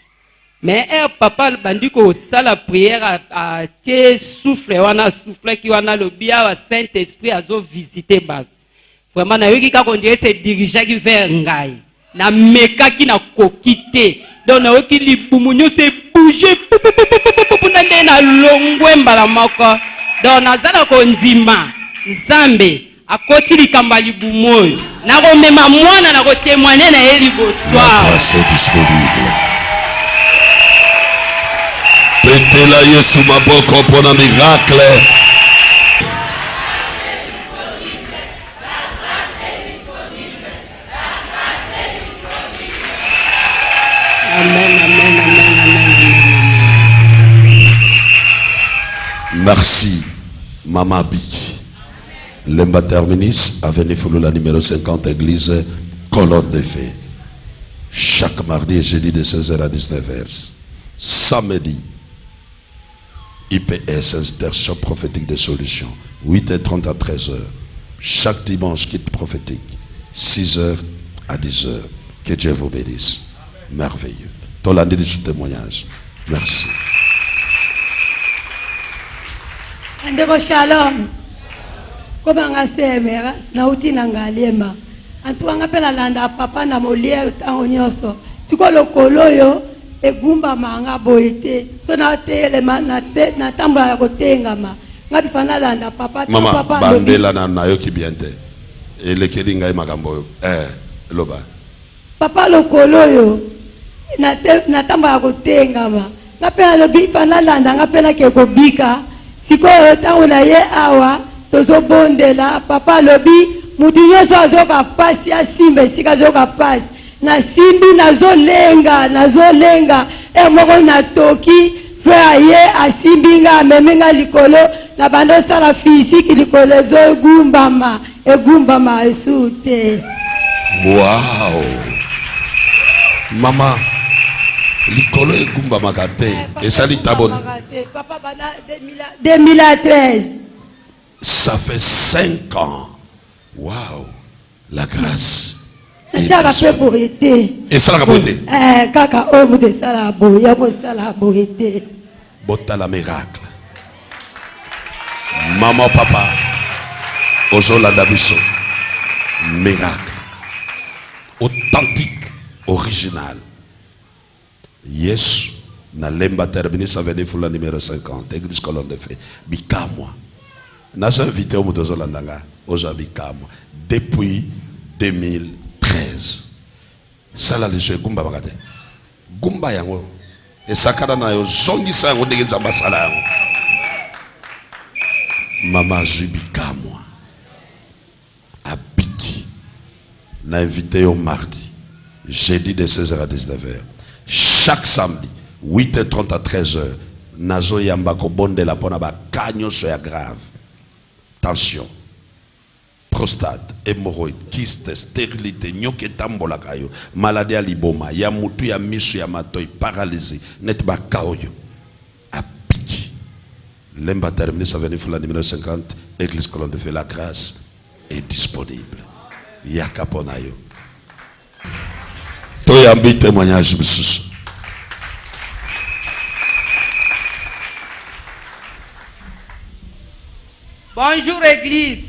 mais papa bandiko sala prière a tie souffle wana souffle ki wana lobia wa Saint Esprit azo visiter ba vraiment na yoki ka kondire se diriger ki vers ngai na meka ki na kokite donc na yoki libumu nyo se bouger na nde na longwe mbala moko donc nazala konzima Nzambe akoti likamba libumu oyo na komema mwana na kotémoigner na ye liboswa c'est disponible. Pétela Yesu maboko pour un miracle. Amen, amen, amen, amen. Merci, Maman Biki. Lemba terminis, avenue Fouloula numéro 50, église Colonne de Feu. Chaque mardi et jeudi de 16h à 19h. Samedi, IPS, Intercession prophétique de solutions, 8h30 à 13h. Chaque dimanche, kit prophétique, 6h à 10h. Que Dieu vous bénisse. Merveilleux. Tolandi de ce témoignage. Merci. Andeko shalom. Kobanga semera na utina ngalema. Antuanga pela landa papa na molie tango nyoso. Sikolo koloyo egumba manga boite. So na tele na te na tamba ya kotenga ma. Ngapi fana landa papa Mama, papa bandela na yoki biente. Ele kedinga makambo loba. Papa lokoloyo na tamba ya kotenga ma. ngapela lobi fana landa ngapela ke ko bika sikoyo tango na ye awa tozo bondela papa lobi mutu nyoso azoka pasi asimbe sika azoka pasi na simbi nazolenga moko na toki frère ye asimbinga memenga likolo na bando sala physique likolo zo egumbama esute. Wow. Maman, likolo egumbama kate esali tabone. Papa bana 2013. Ça fait 5 ans. Wow. La grâce. Et ça va faire pour été. Et ça va pour été. Kaka omu de salabo, yamo salabo été. Bota la miracle. Maman, papa. Ozola dabiso. Miracle. Authentique. Original. Yes. Na lemba terminé, ça venait pour la numéro 50. Église colonne de feu. Bikamwa. N'a invité au Motozola Ndanga. Oza bikamwa. Depuis 2013. Sala liso gumba bagate. Gumba yango. E sakana na yo zongi sa yango ndenge nzamba sala yango. Mama Zubikamwa. Abiki. Na invité au mardi. Jeudi de 16h à 19h. Chaque samedi, 8h30 à 13h. Nazo yamba ko bonde la pona ba kanyo so ya grave. Tension. Prostate, hémorroïde, kyste, stérilité, nyoke tambola kayo, maladie à liboma, ya mutu ya misu ya matoi, paralysie, net ba kaoyo. A piqué. L'emba terminé, ça venait pour la numéro 50, Église colonne de feu, la grâce est disponible. Yakaponayo. Toyambi témoignage bisusu. Bonjour Église.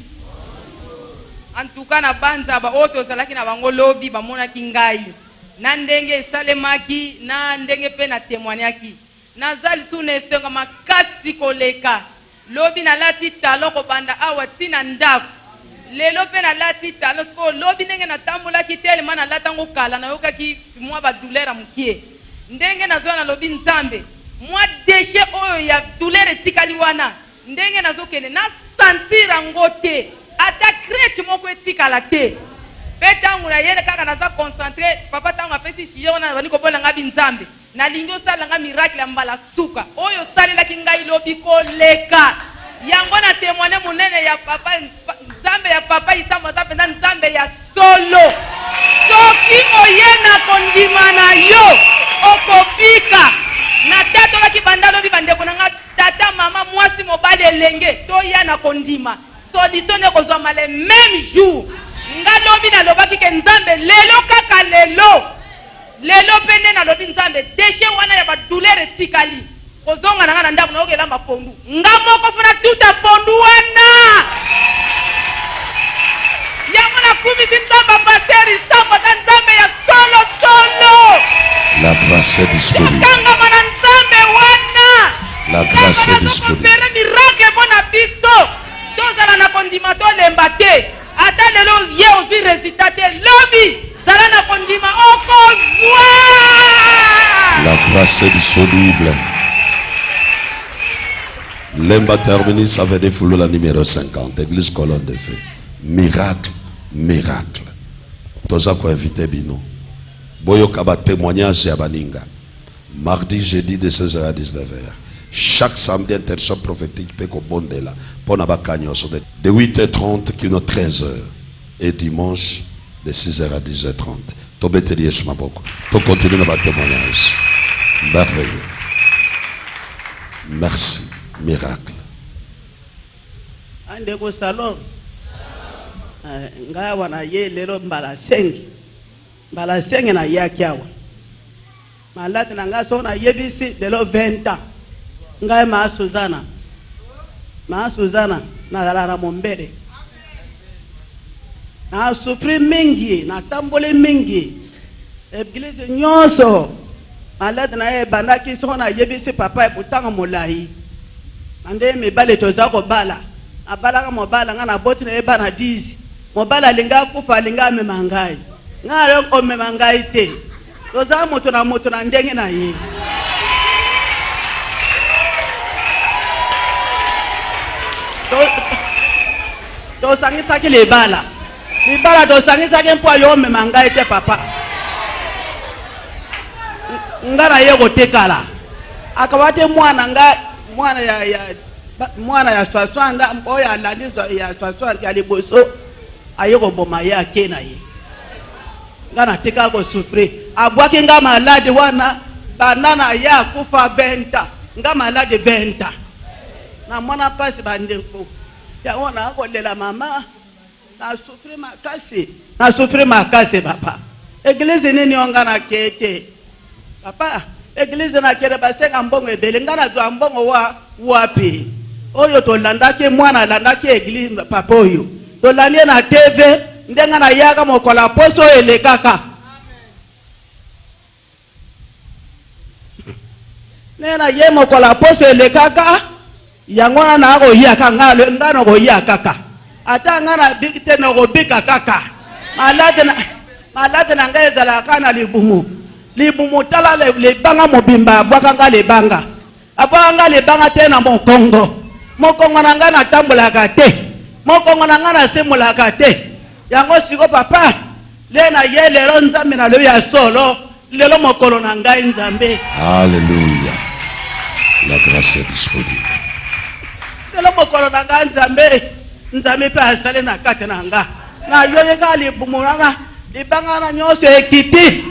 En tout cas na banza ba oto salaki na bango lobi ba mona kingai na ndenge salemaki na ndenge pe na témoignaki nazali sune esenga makasi koleka lobi na lati talo ko banda awa tina ndako lelo pe na lati talo sko lobi ndenge na tambola ki tele mana latango kala na yoka ki mwa ba douleur mukie ndenge nazo na lobi nzambe mwa déchet oyo ya douleur tikali wana ndenge nazo kene na sentira ngote ata crête moko etikala te pe tango na yele kaka naza concentré papa tango apesi chiyo na bani ko bola ngabi nzambe na lingo sala nga miracle ya mbala suka oyo salelaki ngai lobi koleka yango na témoigner monene ya papa nzambe ya papa isamba za penda nzambe ya solo soki moyena kondima na yo okopika na tato la kibanda lobi bandeko na nga tata mama mwasi mobali elenge to ya na kondima solution ne kozwa le même jour nga lobi na lobaki ke nzambe lelo kaka lelo pene na lobi nzambe déchet wana ya ba douleur etikali kozonga na nga na ndako na okela mapondu nga moko fana tuta pondu wana yango na kumisi nzamba pasteur isamba na nzambe ya solo la grâce est disponible kanga mana nzambe wana la grâce est disponible miracle bona biso tozala na kondima tolemba te ata lelo ye ozi résultat te lobi zala na kondima okozwa la grâce est disponible. Lemba terminé, ça veut dire la numéro 50, Église colonne de feu. Miracle, miracle. Toza ko invité bino. Boyo kaba témoignage ya baninga. Mardi, jeudi de 16h à 19h. Chaque samedi, intercession prophétique peut qu'on bonde là. Pour na bakanyo de 8h30 qui 13h et dimanche de 6h à 10h30. To beteli yesu maboko. To continuer na ba témoignage. Merveilleux. Merci. Miracle. Andeko salon. Nga wana ye lelo mbala sengi na yaki awa. Malati na nga so na yebisi lelo 20 ans. Nga ma Suzana na la mombele. Na sufri mingi, na tambole mingi. Église nyoso. Malati na ye bandaki so na yebisi papa e butanga molai. Ande me bale toza ko bala abala ka mobala nga na boti na eba na 10 mobala linga kufa linga me mangai nga yo ko me mangai te toza moto na ndenge na ye tosangisaki libala tosangisaki mpo yo omema ngai te papa nga na ye kotekala akawa te mwana ya 60 oyo alandi ya 60 ya liboso aye koboma ye ake na ye nga natekala kosufri abwaki nga maladi wana banana ye akufa 20 nga maladi 20 na mwana pasi bandeko yango nakolela mama nasufri makasi papa eglise nini onga na kete papa eglise na kete basenga mbongo ebele nga nazwa mbongo wapi oyo tolandaki mwana alandaki eglise papa oyo tolandi na TV ndenga na yaka mokola poso elekaka nena ye mokola poso elekaka yango na koyaka ngana koyaka kaka ata ngana bikite na kobika kaka malade na ngai ezalaka na libumu tala lebanga mobimba abwakanga lebanga te na mokongo na ngai natambolaka te mokongo na ngai nasembolaka te yango siko papa le na ye lelo nzambe na lelo ya solo lelo mokolo na ngai nzambe. Alléluia. La grâce est disponible. Lelo mokolo na ngai nzambe pe asale na kate na nga na yoyeka libumu nanga libanga na nyonso ekiti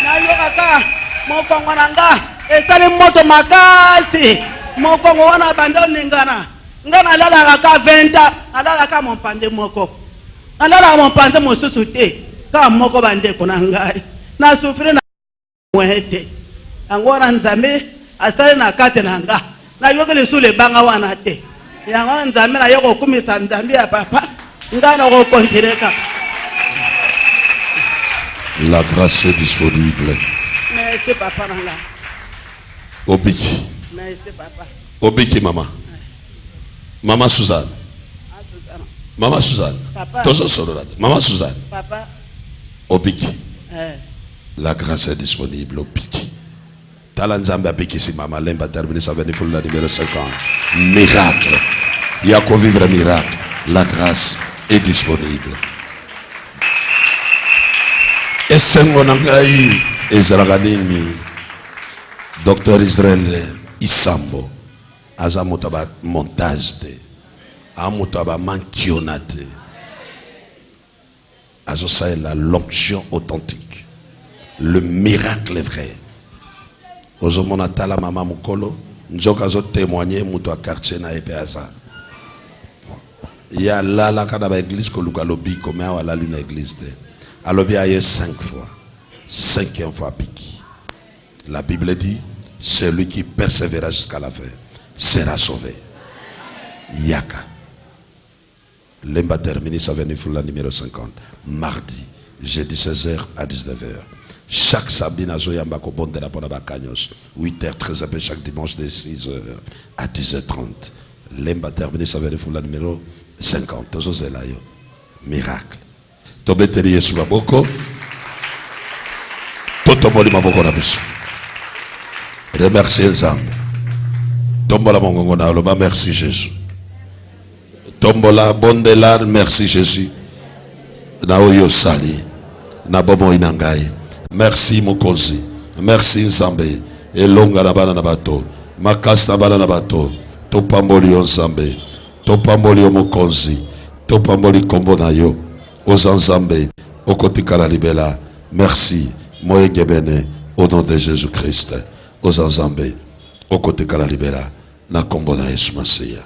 na yokaka mokongo na nga esali moto makasi mokongo wana bando ningana nga nalalaka ka 20 nalalaka mopanze moko nalalaka mopanze mosusu te ka moko bandeko na ngai na sufri na mwete yango wana nzambe asali na kate na nga na yoke lisu libanga wana te yango nzambe na yoko kumisa nzambe ya papa nga na kokontineka. La grâce est disponible. Merci papa nanga. Obiki. Merci papa. Obiki mama. Mama Suzanne. Mama Suzanne. Tozo solo Mama Suzanne. Papa. Obiki. La grâce est disponible. Obiki. Talanzambe Obiki si mama lemba terminé ça venir pour la numéro 50. Miracle. Il y a qu'à vivre un miracle. La grâce est disponible. Et sengo nangai ezalaganini Docteur Israël Isambo azamutaba montage te amutaba mankionate azosaye la l'onction authentique, le miracle vrai. Ozomona tala mama mukolo nzoka zo témoigner muto a quartier na epeasa ya la kada ba église ko luka lobi comme ala luna église te alobi aye 5 fois 5e fois piki. La Bible dit celui qui persévérera jusqu'à la fin sera sauvé. Yaka Lemba terminé ça venir pour la numéro 50 mardi jeudi 16h à 19h. Chaque samedi na zoyamba ko bonde la pona bakanyos 8h 13h chaque dimanche de 6h à 10h30. Lemba terminé ça venir pour la numéro 50 tozo zelayo miracle tobeteli Yesu maboko totomoli maboko na biso remercier Nzambe tombola mongongo na loba merci Jésus tombola bondela merci Jésus na oyo sali na bomo inangai merci mokonzi merci Nzambe elonga na bana na bato makasi na bana na bato topamboli yo Nzambe topamboli yo mokonzi topamboli kombo na yo Ozanzambe okotikala libela merci moyengebene au nom de Jésus-Christ Ozanzambe okotikala libela na kombo na Yesu Masiya.